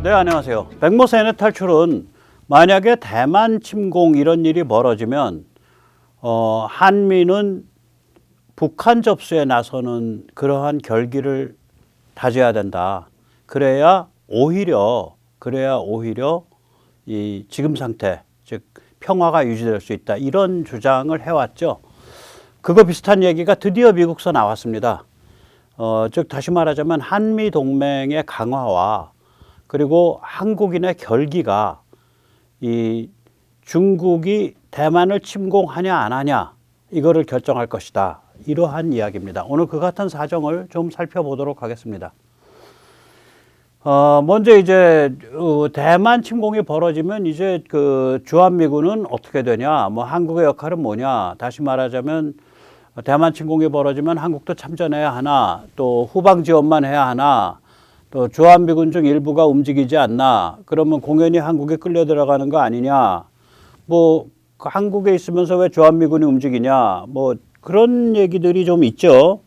네, 안녕하세요. 백모세인의 탈출은 만약에 대만 침공 이런 일이 벌어지면 한미는 북한 접수에 나서는 그러한 결기를 다져야 된다. 그래야 오히려 이 지금 상태, 즉 평화가 유지될 수 있다. 이런 주장을 해왔죠. 그거 비슷한 얘기가 드디어 미국서 나왔습니다. 즉 다시 말하자면 한미 동맹의 강화와 그리고 한국인의 결기가 이 중국이 대만을 침공하냐 안 하냐 이거를 결정할 것이다. 이러한 이야기입니다. 오늘 그 같은 사정을 좀 살펴보도록 하겠습니다. 먼저 이제 대만 침공이 벌어지면 이제 그 주한미군은 어떻게 되냐, 뭐 한국의 역할은 뭐냐. 다시 말하자면 대만 침공이 벌어지면 한국도 참전해야 하나, 또 후방 지원만 해야 하나, 또 주한미군 중 일부가 움직이지 않나, 그러면 공연히 한국에 끌려 들어가는 거 아니냐, 뭐 한국에 있으면서 왜 주한미군이 움직이냐, 뭐 그런 얘기들이 좀 있죠.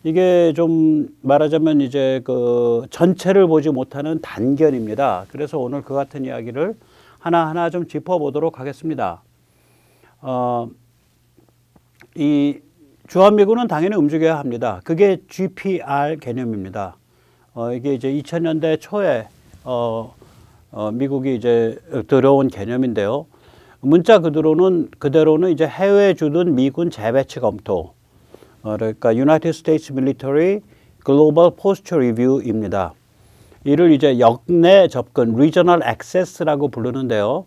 이게 좀 말하자면 이제 그 전체를 보지 못하는 단견입니다. 그래서 오늘 그 같은 이야기를 하나하나 좀 짚어보도록 하겠습니다. 이 주한미군은 당연히 움직여야 합니다. 그게 GPR 개념입니다. 이게 이제 2000년대 초에 미국이 이제 들어온 개념인데요. 문자 그대로는 이제 해외 주둔 미군 재배치 검토, 그러니까 United States Military Global Posture Review입니다. 이를 이제 역내 접근, Regional Access라고 부르는데요.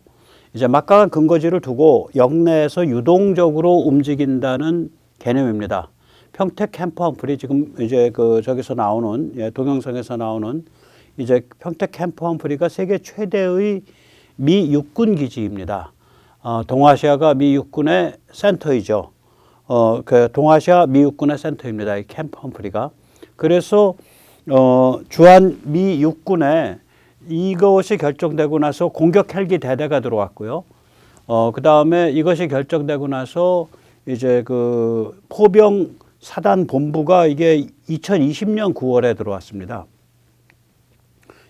이제 막강한 근거지를 두고 역내에서 유동적으로 움직인다는 개념입니다. 평택 캠프 험프리 지금 이제 그 저기서 나오는 동영상에서 나오는 이제 평택 캠프 험프리가 세계 최대의 미 육군 기지입니다. 동아시아가 미 육군의 센터이죠. 그 동아시아 미 육군의 센터입니다. 이 캠프 험프리가. 그래서 주한 미 육군에 이것이 결정되고 나서 공격 헬기 대대가 들어왔고요. 그 다음에 이것이 결정되고 나서 이제 그 포병 사단 본부가 이게 2020년 9월에 들어왔습니다.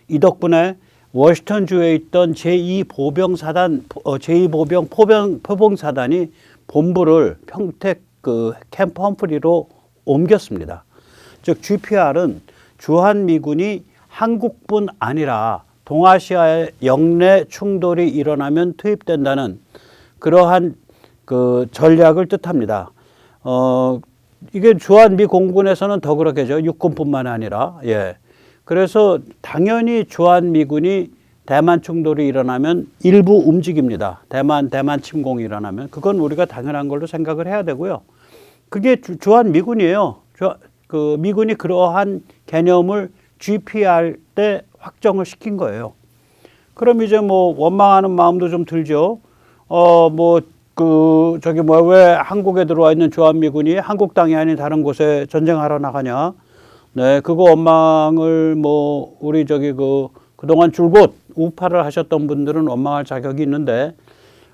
이 덕분에 워싱턴주에 있던 제2보병 포병사단이 본부를 평택 그 캠프 험프리로 옮겼습니다. 즉 GPR은 주한미군이 한국뿐 아니라 동아시아의 영내 충돌이 일어나면 투입된다는 그러한 그 전략을 뜻합니다. 이게 주한미 공군에서는 더 그렇겠죠. 육군뿐만 아니라. 예. 그래서 당연히 주한미군이 대만 충돌이 일어나면 일부 움직입니다. 대만 침공이 일어나면. 그건 우리가 당연한 걸로 생각을 해야 되고요. 그게 주한미군이에요. 그 미군이 그러한 개념을 GPR 때 확정을 시킨 거예요. 그럼 이제 뭐 원망하는 마음도 좀 들죠. 왜 한국에 들어와 있는 주한미군이 한국 땅이 아닌 다른 곳에 전쟁하러 나가냐. 네, 그거 원망을 우리 그동안 줄곧 우파를 하셨던 분들은 원망할 자격이 있는데,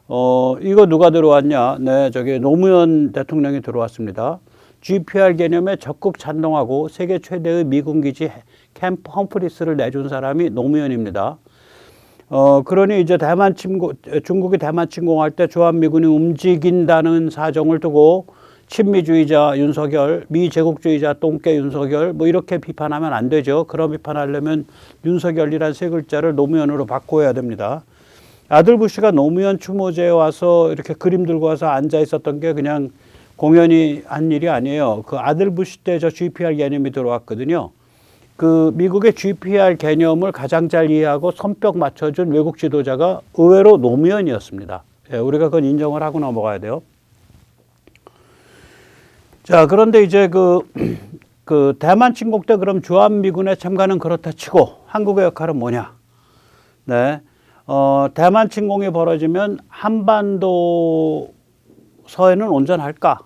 이거 누가 들어왔냐. 네, 노무현 대통령이 들어왔습니다. GPR 개념에 적극 찬동하고 세계 최대의 미군 기지 캠프 험프리스를 내준 사람이 노무현입니다. 그러니 이제 중국이 대만 침공할 때 주한미군이 움직인다는 사정을 두고 친미주의자 윤석열, 미제국주의자 똥개 윤석열 이렇게 비판하면 안 되죠. 그런 비판하려면 윤석열이란 세 글자를 노무현으로 바꿔야 됩니다. 아들 부시가 노무현 추모제에 와서 이렇게 그림 들고 와서 앉아 있었던 게 그냥 공연히 한 일이 아니에요. 그 아들 부시 때 저 GPR 개념이 들어왔거든요. 그 미국의 GPR 개념을 가장 잘 이해하고 손뼉 맞춰준 외국 지도자가 의외로 노무현이었습니다. 예, 우리가 그건 인정을 하고 넘어가야 돼요. 자, 그런데 이제 그 대만 침공 때 그럼 주한미군의 참가는 그렇다 치고 한국의 역할은 뭐냐? 네, 대만 침공이 벌어지면 한반도 서해는 온전할까?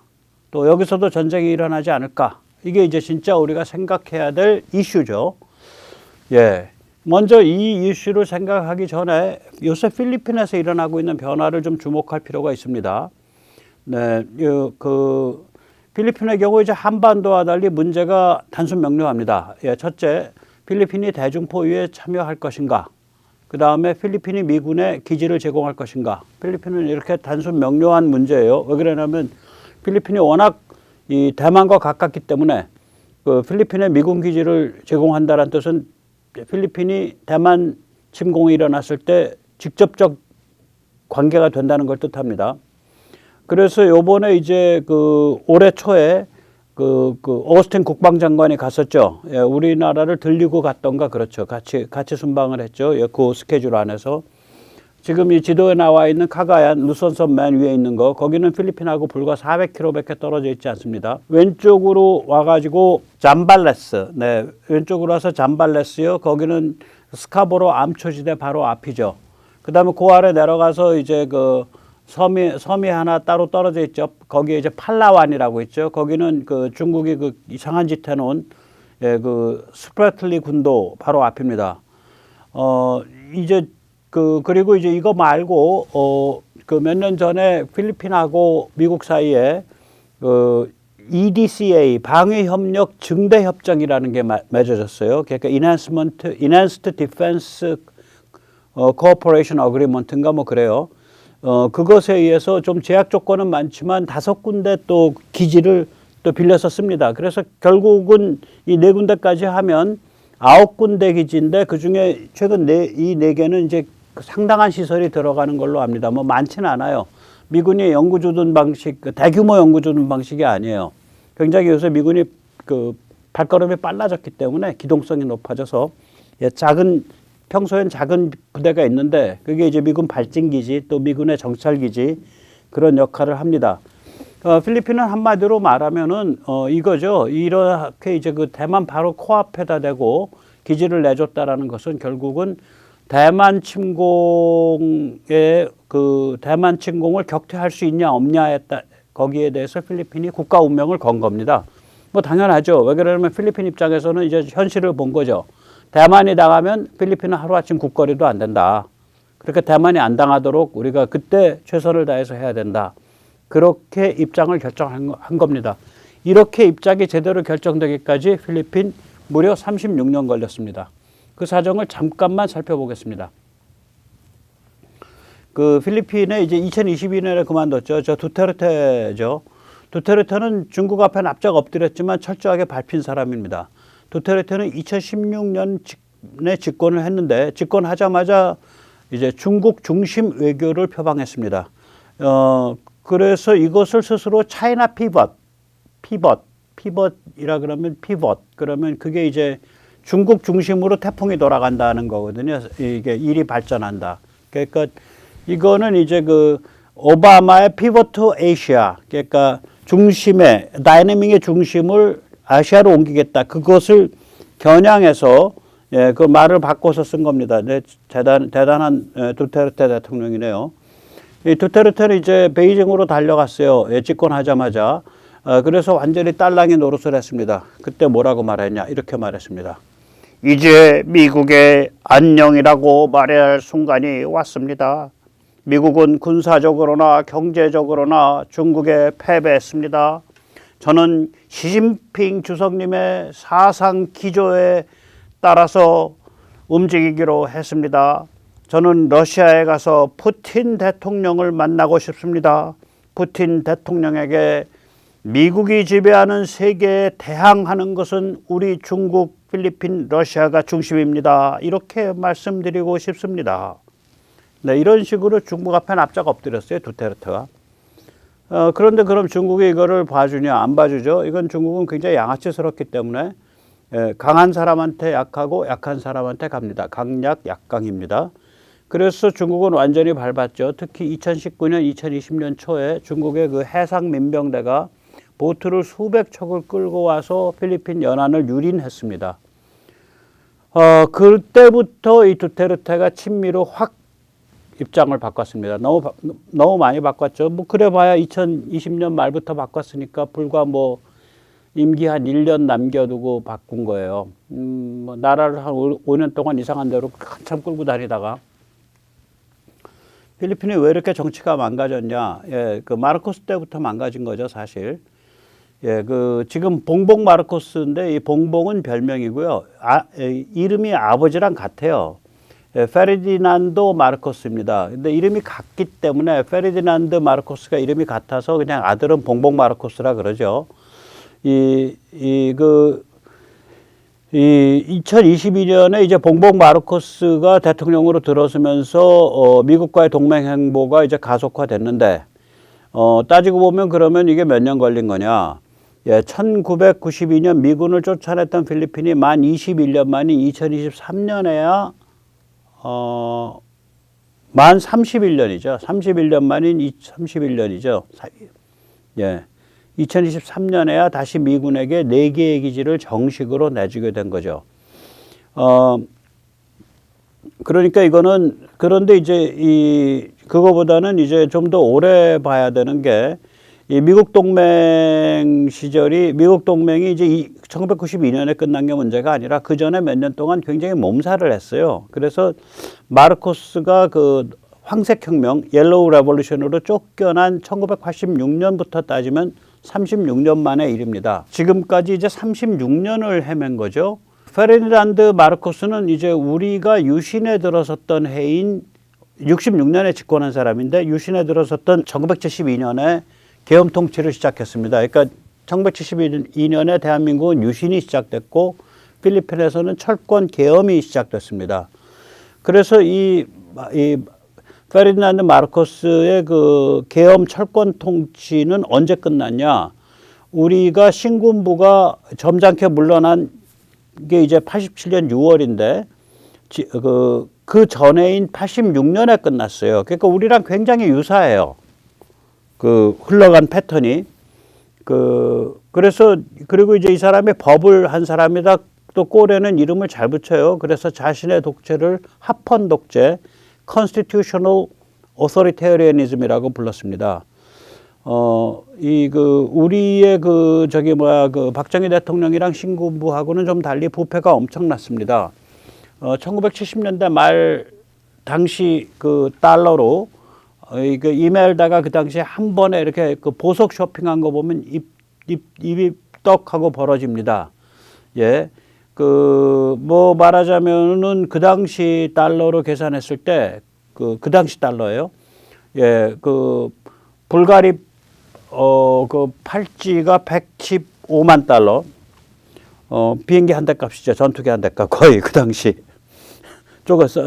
또 여기서도 전쟁이 일어나지 않을까? 이게 이제 진짜 우리가 생각해야 될 이슈죠. 예. 먼저 이 이슈를 생각하기 전에 요새 필리핀에서 일어나고 있는 변화를 좀 주목할 필요가 있습니다. 네. 필리핀의 경우 이제 한반도와 달리 문제가 단순 명료합니다. 예. 첫째, 필리핀이 대중포위에 참여할 것인가? 그 다음에 필리핀이 미군에 기지를 제공할 것인가. 필리핀은 이렇게 단순 명료한 문제예요. 왜 그러냐면 필리핀이 워낙 이 대만과 가깝기 때문에 그 필리핀에 미군 기지를 제공한다는 뜻은 필리핀이 대만 침공이 일어났을 때 직접적 관계가 된다는 걸 뜻합니다. 그래서 요번에 이제 그 올해 초에 그 오스틴 국방장관이 갔었죠. 예, 우리나라를 들리고 갔던가 그렇죠. 같이 순방을 했죠. 예, 그 스케줄 안에서. 지금 이 지도에 나와 있는 카가얀 루선섬 맨 위에 있는 거 거기는 필리핀하고 불과 400km밖에 떨어져 있지 않습니다. 왼쪽으로 와가지고 잠발레스, 네, 왼쪽으로 와서 잠발레스요. 거기는 스카보로 암초지대 바로 앞이죠. 그다음에 그 아래 내려가서 이제 그 섬이 하나 따로 떨어져 있죠. 거기에 이제 팔라완이라고 있죠. 거기는 그 중국이 그 이상한 짓 해놓은 예, 그 스프래틀리 군도 바로 앞입니다. 이제 그리고 이제 이거 말고 그 몇 년 전에 필리핀하고 미국 사이에 그 EDCA 방위협력 증대협정이라는 게 맺어졌어요. 그러니까 Enhanced Defense Cooperation Agreement인가 뭐 그래요. 그것에 의해서 좀 제약 조건은 많지만 5군데 또 기지를 또 빌려서 씁니다. 그래서 결국은 이 4군데까지 하면 9군데 기지인데 그 중에 최근 이 4개는 이제 상당한 시설이 들어가는 걸로 압니다. 뭐 많지는 않아요. 미군이 연구 주둔 방식, 대규모 연구 주둔 방식이 아니에요. 굉장히 요새 미군이 그 발걸음이 빨라졌기 때문에 기동성이 높아져서 평소엔 작은 부대가 있는데 그게 이제 미군 발진기지 또 미군의 정찰기지 그런 역할을 합니다. 필리핀은 한마디로 말하면은 이거죠. 이렇게 이제 그 대만 바로 코앞에다 대고 기지를 내줬다라는 것은 결국은 대만 침공을 격퇴할 수 있냐 없냐에 거기에 대해서 필리핀이 국가 운명을 건 겁니다. 뭐 당연하죠. 왜 그러냐면 필리핀 입장에서는 이제 현실을 본 거죠. 대만이 당하면 필리핀은 하루아침 국거리도 안 된다. 그렇게 대만이 안 당하도록 우리가 그때 최선을 다해서 해야 된다. 그렇게 입장을 결정한 겁니다. 이렇게 입장이 제대로 결정되기까지 필리핀 무려 36년 걸렸습니다. 그 사정을 잠깐만 살펴보겠습니다. 그 필리핀에 이제 2022년에 그만뒀죠. 저 두테르테죠. 두테르테는 중국 앞에 납작 엎드렸지만 철저하게 밟힌 사람입니다. 두테르테는 2016년에 집권을 했는데 집권하자마자 이제 중국 중심 외교를 표방했습니다. 그래서 이것을 스스로 차이나 피벗이라 그러면 그러면 그게 이제 중국 중심으로 태풍이 돌아간다는 거거든요. 이게 일이 발전한다. 그러니까 이거는 이제 그 오바마의 피벗 투 아시아, 그러니까 다이내믹의 중심을 아시아로 옮기겠다. 그것을 겨냥해서 예, 그 말을 바꿔서 쓴 겁니다. 네, 대단한 두테르테 대통령이네요. 이 두테르테는 이제 베이징으로 달려갔어요. 예, 집권하자마자. 그래서 완전히 딸랑이 노릇을 했습니다. 그때 뭐라고 말했냐? 이렇게 말했습니다. 이제 미국의 안녕이라고 말해야 할 순간이 왔습니다. 미국은 군사적으로나 경제적으로나 중국에 패배했습니다. 저는 시진핑 주석님의 사상 기조에 따라서 움직이기로 했습니다. 저는 러시아에 가서 푸틴 대통령을 만나고 싶습니다. 푸틴 대통령에게 미국이 지배하는 세계에 대항하는 것은 우리 중국, 필리핀, 러시아가 중심입니다. 이렇게 말씀드리고 싶습니다. 네, 이런 식으로 중국 앞에 납작 엎드렸어요, 두테르테가. 그런데 그럼 중국이 이거를 봐주냐? 안 봐주죠. 이건 중국은 굉장히 양아치스럽기 때문에 강한 사람한테 약하고 약한 사람한테 갑니다. 강약 약강입니다. 그래서 중국은 완전히 밟았죠. 특히 2019년, 2020년 초에 중국의 그 해상 민병대가 보트를 수백 척을 끌고 와서 필리핀 연안을 유린했습니다. 그때부터 이 두테르테가 친미로 확 입장을 바꿨습니다. 너무 많이 바꿨죠. 뭐 그래봐야 2020년 말부터 바꿨으니까 불과 뭐 임기 한 1년 남겨두고 바꾼 거예요. 뭐 나라를 한 5년 동안 이상한 대로 한참 끌고 다니다가 필리핀이 왜 이렇게 정치가 망가졌냐? 예, 그 마르코스 때부터 망가진 거죠, 사실. 예, 그 지금 봉봉 마르코스인데 이 봉봉은 별명이고요. 이름이 아버지랑 같아요. 예, 페르디난도 마르코스입니다. 근데 이름이 같기 때문에 페르디난드 마르코스가 이름이 같아서 그냥 아들은 봉봉 마르코스라 그러죠. 이 2022년에 이제 봉봉 마르코스가 대통령으로 들어서면서 미국과의 동맹 행보가 이제 가속화됐는데 따지고 보면 그러면 이게 몇 년 걸린 거냐? 예, 1992년 미군을 쫓아냈던 필리핀이 만 21년 만인 2023년에야 만 31년이죠. 31년 만인 31년이죠. 예. 2023년에야 다시 미군에게 4개의 기지를 정식으로 내주게 된 거죠. 그러니까 이거는, 그런데 이제 그거보다는 이제 좀 더 오래 봐야 되는 게, 이 미국 동맹 시절이, 미국 동맹이 이제 1992년에 끝난 게 문제가 아니라 그 전에 몇 년 동안 굉장히 몸살을 했어요. 그래서 마르코스가 그 황색혁명, 옐로우 레볼루션으로 쫓겨난 1986년부터 따지면 36년 만의 일입니다. 지금까지 이제 36년을 헤맨 거죠. 페르디난드 마르코스는 이제 우리가 유신에 들어섰던 해인 66년에 집권한 사람인데, 유신에 들어섰던 1972년에 계엄 통치를 시작했습니다. 그러니까 1972년에 대한민국은 유신이 시작됐고 필리핀에서는 철권 계엄이 시작됐습니다. 그래서 이 페르디난드 마르코스의 그 계엄 철권 통치는 언제 끝났냐? 우리가 신군부가 점잖게 물러난 게 이제 87년 6월인데 그 전해인 86년에 끝났어요. 그러니까 우리랑 굉장히 유사해요. 그 흘러간 패턴이. 그래서 그리고 이제 이 사람이 법을 한 사람이다. 또 꼴에는 이름을 잘 붙여요. 그래서 자신의 독재를 합헌 독재, constitutional authoritarianism이라고 불렀습니다. 우리의 박정희 대통령이랑 신군부하고는 좀 달리 부패가 엄청났습니다. 1970년대 말 당시 그 달러로 이메일다가 그 당시에 한 번에 이렇게 그 보석 쇼핑한 거 보면 입이 떡하고 벌어집니다. 예. 말하자면은 그 당시 달러로 계산했을 때 그 당시 달러예요. 예. 불가리 팔찌가 115만 달러. 비행기 한 대 값이죠. 전투기 한 대 값. 거의 그 당시.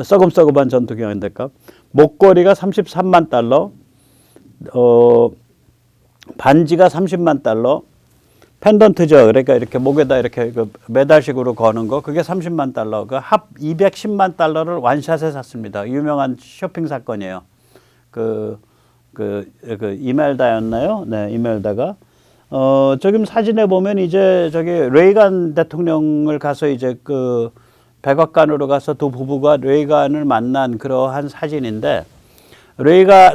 썩음썩음한 전투기 한 대 값. 목걸이가 33만 달러. 반지가 30만 달러. 펜던트죠. 그러니까 이렇게 목에다 이렇게 메달식으로 거는 거. 그게 30만 달러. 합 210만 달러를 완샷에 샀습니다. 유명한 쇼핑 사건이에요. 이멜다였나요? 네, 이멜다가. 저기 사진에 보면 이제 레이간 대통령을 가서 이제 백악관으로 가서 두 부부가 레이간을 만난 그러한 사진인데,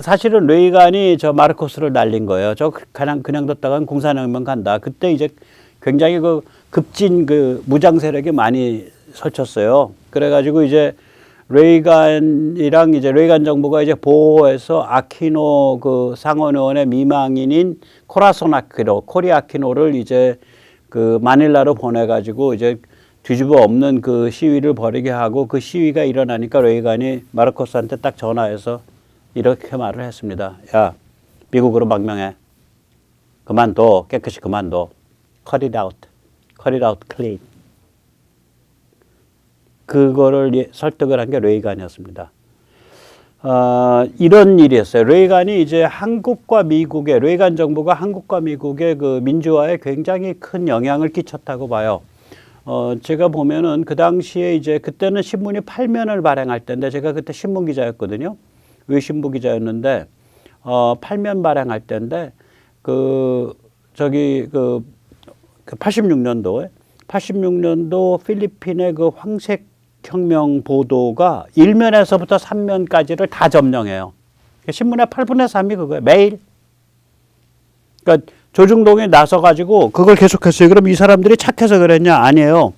사실은 레이간이 저 마르코스를 날린 거예요. 그냥 뒀다간 공산혁명 간다. 그때 이제 굉장히 급진 무장 세력이 많이 설쳤어요. 그래가지고 이제 레이간이랑 이제 레이간 정부가 이제 보호해서 아키노 상원의원의 미망인인 코리 아키노를 이제 마닐라로 보내가지고 이제 뒤집어 엎는 시위를 벌이게 하고, 그 시위가 일어나니까 레이간이 마르코스한테 딱 전화해서 이렇게 말을 했습니다. 야, 미국으로 망명해. 그만둬. 깨끗이 그만둬. Cut it out. Cut it out clean. 그거를 설득을 한 게 레이간이었습니다. 이런 일이었어요. 레이간이 이제 레이간 정부가 한국과 미국의 민주화에 굉장히 큰 영향을 끼쳤다고 봐요. 제가 보면은 그 당시에 이제 그때는 신문이 8면을 발행할 때인데, 제가 그때 신문 기자였거든요. 외신부 기자였는데, 8면 발행할 때인데, 86년도 필리핀의 황색혁명 보도가 1면에서부터 3면까지를 다 점령해요. 신문의 8분의 3이 그거예요. 매일. 그러니까 조중동이 나서가지고 그걸 계속했어요. 그럼 이 사람들이 착해서 그랬냐? 아니에요.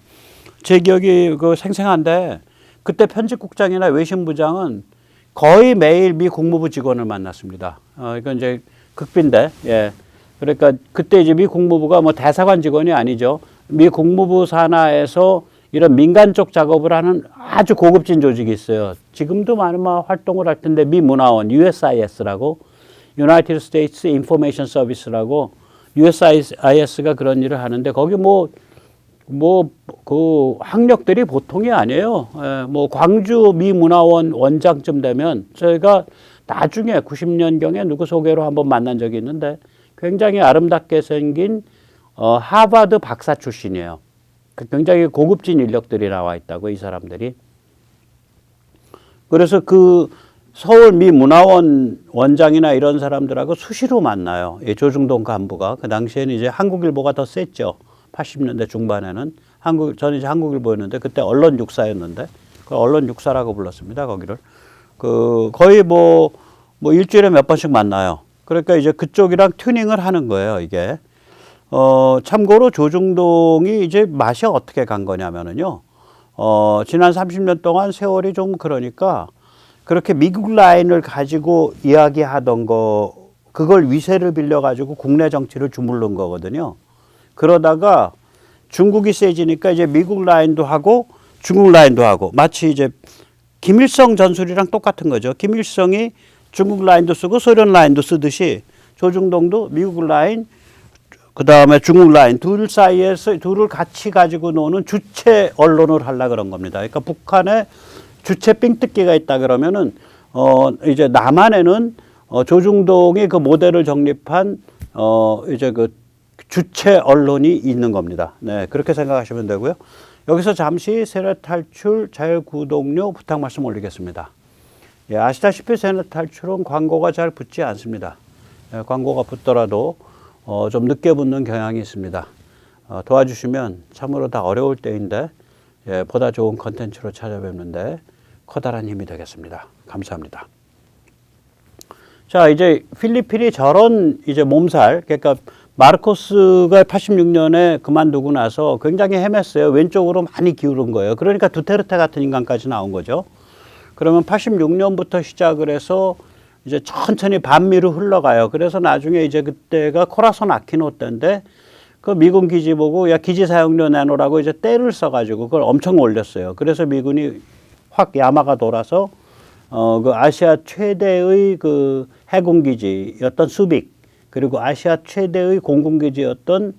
제 기억이 생생한데, 그때 편집국장이나 외신부장은 거의 매일 미 국무부 직원을 만났습니다. 이건 이제 극비인데, 예. 그러니까 그때 이제 미 국무부가 대사관 직원이 아니죠. 미 국무부 산하에서 이런 민간 쪽 작업을 하는 아주 고급진 조직이 있어요. 지금도 아마 활동을 할 텐데 미 문화원 USIS라고 United States Information Service라고 USIS가 그런 일을 하는데 거기 그 학력들이 보통이 아니에요. 뭐 광주 미 문화원 원장쯤 되면 저희가 나중에 90년경에 누구 소개로 한번 만난 적이 있는데 굉장히 아름답게 생긴 하버드 박사 출신이에요. 굉장히 고급진 인력들이 나와 있다고 이 사람들이. 그래서 그 서울 미 문화원 원장이나 이런 사람들하고 수시로 만나요. 이 조중동 간부가. 그 당시에는 이제 한국일보가 더 셌죠. 80년대 중반에는 저는 이제 한국일보였는데 그때 언론 육사였는데 그 언론 육사라고 불렀습니다. 거기를 거의 뭐 일주일에 몇 번씩 만나요. 그러니까 이제 그쪽이랑 튜닝을 하는 거예요. 이게 참고로 조중동이 이제 맛이 어떻게 간 거냐면은요. 지난 30년 동안 세월이 좀 그러니까 그렇게 미국 라인을 가지고 이야기하던 그걸 위세를 빌려 가지고 국내 정치를 주물른 거거든요. 그러다가 중국이 세지니까 이제 미국 라인도 하고 중국 라인도 하고 마치 이제 김일성 전술이랑 똑같은 거죠. 김일성이 중국 라인도 쓰고 소련 라인도 쓰듯이 조중동도 미국 라인 그다음에 중국 라인 둘 사이에서 둘을 같이 가지고 노는 주체 언론을 하려고 그런 겁니다. 그러니까 북한에 주체 삥뜯기가 있다 그러면은 이제 남한에는 조중동이 그 모델을 정립한 이제 그 주체 언론이 있는 겁니다. 네, 그렇게 생각하시면 되고요. 여기서 잠시 세뇌 탈출 자유구독료 부탁 말씀 올리겠습니다. 예, 아시다시피 세뇌 탈출은 광고가 잘 붙지 않습니다. 예, 광고가 붙더라도 좀 늦게 붙는 경향이 있습니다. 도와주시면 참으로 다 어려울 때인데 예, 보다 좋은 컨텐츠로 찾아뵙는데 커다란 힘이 되겠습니다. 감사합니다. 자, 이제 필리핀이 저런 이제 몸살, 그러니까 마르코스가 86년에 그만두고 나서 굉장히 헤맸어요. 왼쪽으로 많이 기울은 거예요. 그러니까 두테르테 같은 인간까지 나온 거죠. 그러면 86년부터 시작을 해서 이제 천천히 반미로 흘러가요. 그래서 나중에 이제 그때가 코라손 아키노 때인데 그 미군 기지 보고 야 기지 사용료 내놓으라고 이제 떼를 써가지고 그걸 엄청 올렸어요. 그래서 미군이 확 야마가 돌아서 그 아시아 최대의 그 해군 기지였던 수빅 그리고 아시아 최대의 공군 기지였던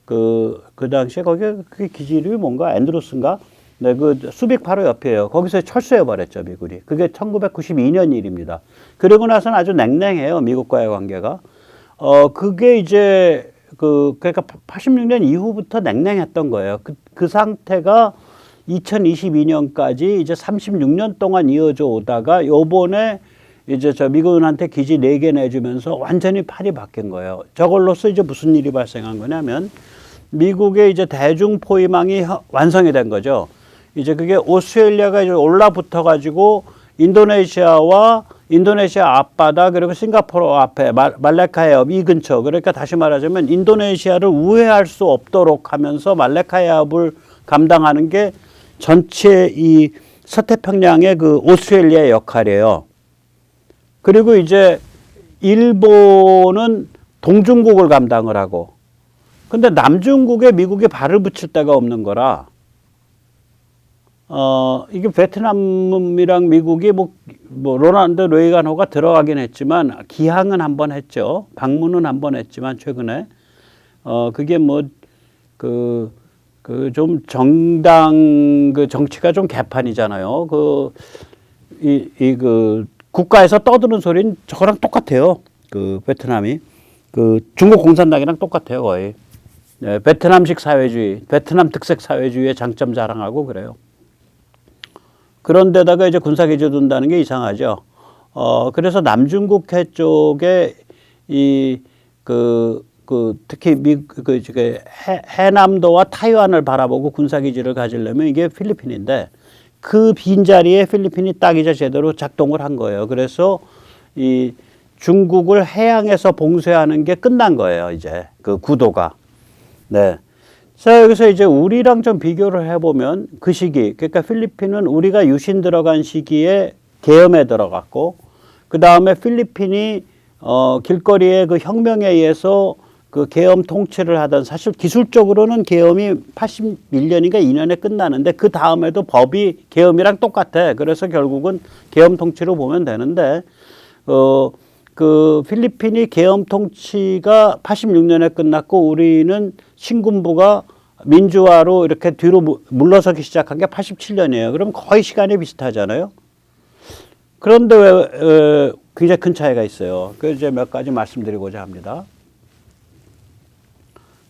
그 당시에 거기 그 기지 이름이 뭔가 앤드루스인가? 네, 그 수빅 바로 옆이에요. 거기서 철수해 버렸죠, 미군이. 그게 1992년 일입니다. 그리고 나서는 아주 냉랭해요, 미국과의 관계가. 그게 이제 그러니까 86년 이후부터 냉랭했던 거예요. 그 상태가 2022년까지 이제 36년 동안 이어져 오다가 요번에 이제 저 미군한테 기지 4개 내주면서 완전히 팔이 바뀐 거예요. 저걸로서 이제 무슨 일이 발생한 거냐면 미국의 이제 대중 포위망이 완성이 된 거죠. 이제 그게 오스트레일리아가 이제 올라붙어 가지고 인도네시아와 인도네시아 앞바다 그리고 싱가포르 앞에 말레카해협 이 근처 그러니까 다시 말하자면 인도네시아를 우회할 수 없도록 하면서 말레카해협을 감당하는 게 전체 이 서태평양의 그 오스트레일리아의 역할이에요. 그리고 이제 일본은 동중국을 감당을 하고 근데 남중국에 미국이 발을 붙일 데가 없는 거라 이게 베트남이랑 미국이 뭐 로널드 레이간호가 들어가긴 했지만 기항은 한번 했죠. 방문은 한번 했지만 최근에 그게 뭐 좀 정당 그 정치가 좀 개판이잖아요. 국가에서 떠드는 소리는 저거랑 똑같아요. 그 베트남이 그 중국 공산당이랑 똑같아요 거의. 네, 베트남식 사회주의, 베트남 특색 사회주의의 장점 자랑하고 그래요. 그런데다가 이제 군사기지 둔다는 게 이상하죠. 그래서 남중국해 쪽에 특히 해남도와 타이완을 바라보고 군사기지를 가지려면 이게 필리핀인데 그 빈자리에 필리핀이 딱 이제 제대로 작동을 한 거예요. 그래서 이 중국을 해양에서 봉쇄하는 게 끝난 거예요. 이제 그 구도가. 네. 자, 여기서 이제 우리랑 좀 비교를 해보면 그 시기, 그러니까 필리핀은 우리가 유신 들어간 시기에 계엄에 들어갔고, 그 다음에 필리핀이, 길거리에 그 혁명에 의해서 그 계엄 통치를 하던, 사실 기술적으로는 계엄이 81년인가 2년에 끝나는데 그 다음에도 법이 계엄이랑 똑같아. 그래서 결국은 계엄 통치로 보면 되는데 그 필리핀이 계엄 통치가 86년에 끝났고 우리는 신군부가 민주화로 이렇게 뒤로 물러서기 시작한 게 87년이에요. 그럼 거의 시간이 비슷하잖아요. 그런데 왜 굉장히 큰 차이가 있어요. 그 이제 몇 가지 말씀드리고자 합니다.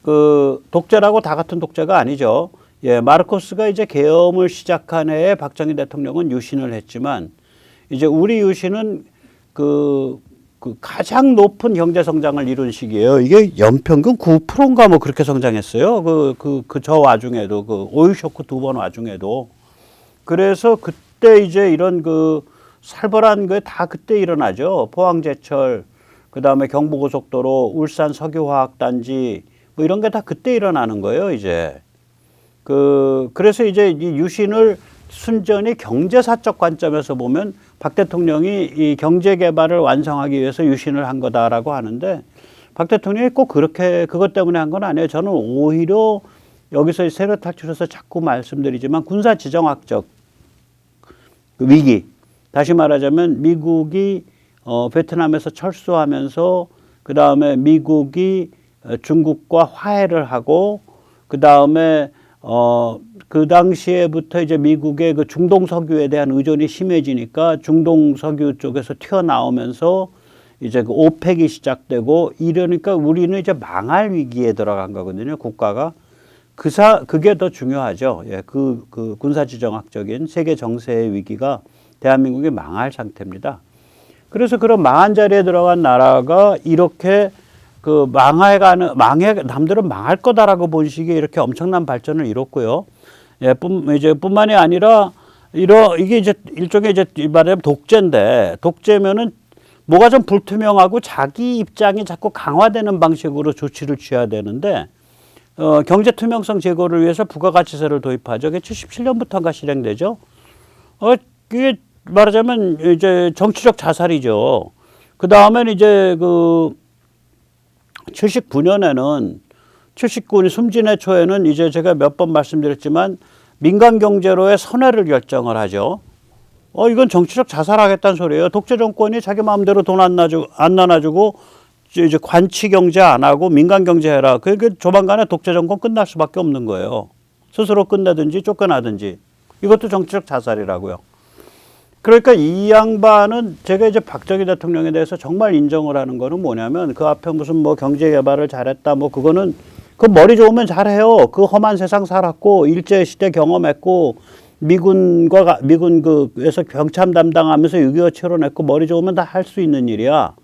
그 독재라고 다 같은 독재가 아니죠. 예, 마르코스가 이제 계엄을 시작한 해에 박정희 대통령은 유신을 했지만 이제 우리 유신은 그 가장 높은 경제 성장을 이룬 시기예요. 이게 연평균 9%인가 뭐 그렇게 성장했어요. 저 와중에도 그 오일 쇼크 2번 와중에도. 그래서 그때 이제 이런 그 살벌한 게 다 그때 일어나죠. 포항제철, 그다음에 경부고속도로, 울산 석유화학단지 뭐 이런 게 다 그때 일어나는 거예요, 이제. 그래서 이제 이 유신을 순전히 경제사적 관점에서 보면 박 대통령이 이 경제 개발을 완성하기 위해서 유신을 한 거다라고 하는데 박 대통령이 꼭 그렇게 그것 때문에 한 건 아니에요. 저는 오히려 여기서 세력 탈출해서 자꾸 말씀드리지만 군사 지정학적 위기. 다시 말하자면 미국이 베트남에서 철수하면서 그 다음에 미국이 중국과 화해를 하고 그 다음에 그 당시에부터 이제 미국의 그 중동 석유에 대한 의존이 심해지니까 중동 석유 쪽에서 튀어나오면서 이제 그 오펙이 시작되고 이러니까 우리는 이제 망할 위기에 들어간 거거든요, 국가가. 그게 더 중요하죠. 예, 그 군사지정학적인 세계 정세의 위기가 대한민국이 망할 상태입니다. 그래서 그런 망한 자리에 들어간 나라가 이렇게 남들은 망할 거다라고 본 시기에 이렇게 엄청난 발전을 이뤘고요. 예, 뿐만이 아니라 이게 이제 일종의 이제 말하자면 독재인데 독재면은 뭐가 좀 불투명하고 자기 입장이 자꾸 강화되는 방식으로 조치를 취해야 되는데 경제 투명성 제고를 위해서 부가가치세를 도입하죠. 그게 77년부터인가 실행되죠. 그게 말하자면 이제 정치적 자살이죠. 그 다음엔 이제 79년에는 79년 숨진의 초에는 이제 제가 몇 번 말씀드렸지만 민간 경제로의 선회를 결정을 하죠. 이건 정치적 자살하겠다는 소리예요. 독재 정권이 자기 마음대로 돈 안 나눠주고 이제 관치 경제 안 하고 민간 경제 해라. 그게 조만간에 독재 정권 끝날 수밖에 없는 거예요. 스스로 끝내든지 쫓겨나든지. 이것도 정치적 자살이라고요. 그러니까 이 양반은 제가 이제 박정희 대통령에 대해서 정말 인정을 하는 거는 뭐냐면 그 앞에 무슨 뭐 경제 개발을 잘했다 뭐 그거는 그 머리 좋으면 잘해요. 그 험한 세상 살았고 일제 시대 경험했고 미군에서 병참 담당하면서 6.25 치러냈고 머리 좋으면 다 할 수 있는 일이야.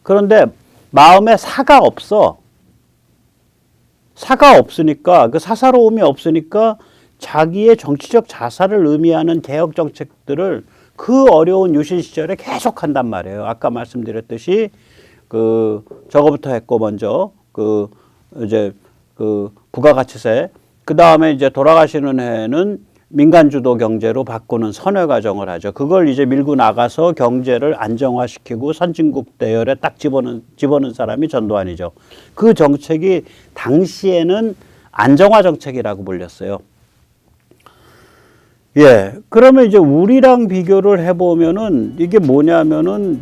그런데 마음에 사가 없어. 사가 없으니까 그 사사로움이 없으니까 자기의 정치적 자살을 의미하는 개혁 정책들을 그 어려운 유신 시절에 계속 한단 말이에요. 아까 말씀드렸듯이 저거부터 했고 먼저 이제 부가가치세, 그 다음에 이제 돌아가시는 해에는 민간주도 경제로 바꾸는 선회 과정을 하죠. 그걸 이제 밀고 나가서 경제를 안정화시키고 선진국 대열에 딱 집어넣은 사람이 전두환이죠. 그 정책이 당시에는 안정화 정책이라고 불렸어요. 예. 그러면 이제 우리랑 비교를 해보면은 이게 뭐냐면은